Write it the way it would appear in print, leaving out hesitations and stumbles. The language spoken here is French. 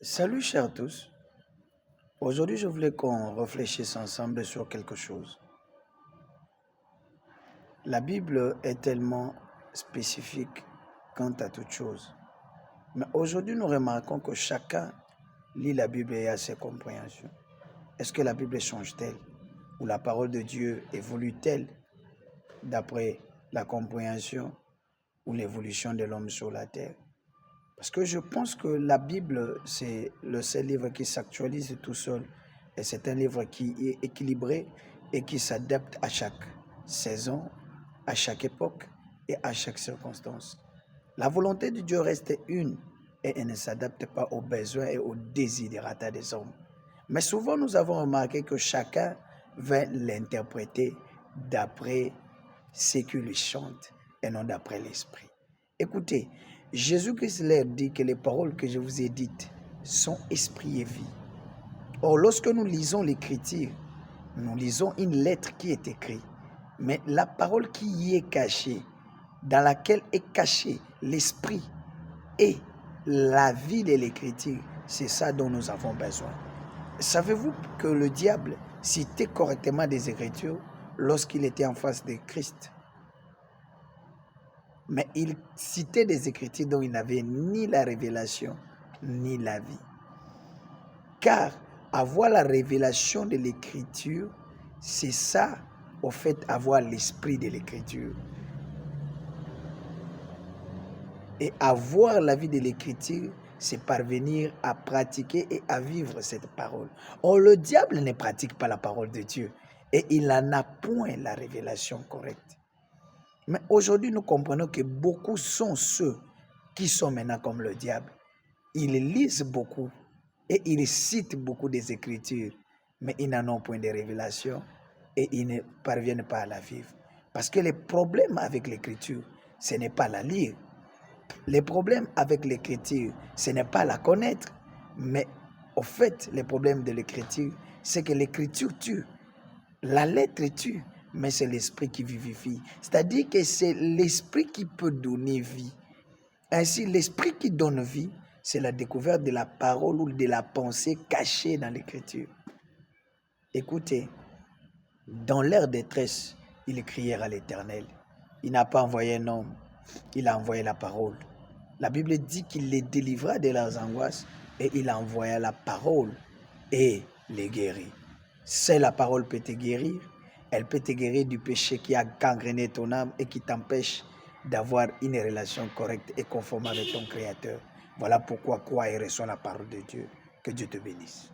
Salut chers tous, aujourd'hui je voulais qu'on réfléchisse ensemble sur quelque chose. La Bible est tellement spécifique quant à toute chose. Mais aujourd'hui nous remarquons que chacun lit la Bible et a ses compréhensions. Est-ce que la Bible change-t-elle? Ou la parole de Dieu évolue-t-elle d'après la compréhension ou l'évolution de l'homme sur la terre? Parce que je pense que la Bible, c'est le seul livre qui s'actualise tout seul. Et c'est un livre qui est équilibré et qui s'adapte à chaque saison, à chaque époque et à chaque circonstance. La volonté de Dieu reste une et elle ne s'adapte pas aux besoins et aux désirata des hommes. Mais souvent, nous avons remarqué que chacun va l'interpréter d'après ce qui lui chante et non d'après l'esprit. Écoutez, Jésus-Christ leur dit que les paroles que je vous ai dites sont esprit et vie. Or, lorsque nous lisons l'Écriture, nous lisons une lettre qui est écrite, mais la parole qui y est cachée, dans laquelle est caché l'esprit et la vie de l'Écriture, c'est ça dont nous avons besoin. Savez-vous que le diable citait correctement des Écritures lorsqu'il était en face de Christ? Mais il citait des Écritures dont il n'avait ni la révélation, ni la vie. Car avoir la révélation de l'Écriture, c'est ça, au fait, avoir l'esprit de l'Écriture. Et avoir la vie de l'Écriture, c'est parvenir à pratiquer et à vivre cette parole. Or, le diable ne pratique pas la parole de Dieu et il n'en a point la révélation correcte. Mais aujourd'hui, nous comprenons que beaucoup sont ceux qui sont maintenant comme le diable. Ils lisent beaucoup et ils citent beaucoup des Écritures, mais ils n'en ont point de révélation et ils ne parviennent pas à la vivre. Parce que le problème avec l'Écriture, ce n'est pas la lire. Le problème avec l'Écriture, ce n'est pas la connaître. Mais au fait, le problème de l'Écriture, c'est que l'Écriture tue. La lettre tue, mais c'est l'esprit qui vivifie. C'est-à-dire que c'est l'esprit qui peut donner vie. Ainsi, l'esprit qui donne vie, c'est la découverte de la parole ou de la pensée cachée dans l'Écriture. Écoutez, dans leur détresse, ils crièrent à l'Éternel. Il n'a pas envoyé un homme, il a envoyé la parole. La Bible dit qu'il les délivra de leurs angoisses et il envoya la parole et les guérit. C'est la parole peut te guérir. Elle peut te guérir du péché qui a gangréné ton âme et qui t'empêche d'avoir une relation correcte et conforme avec ton Créateur. Voilà pourquoi crois et reçois la parole de Dieu. Que Dieu te bénisse.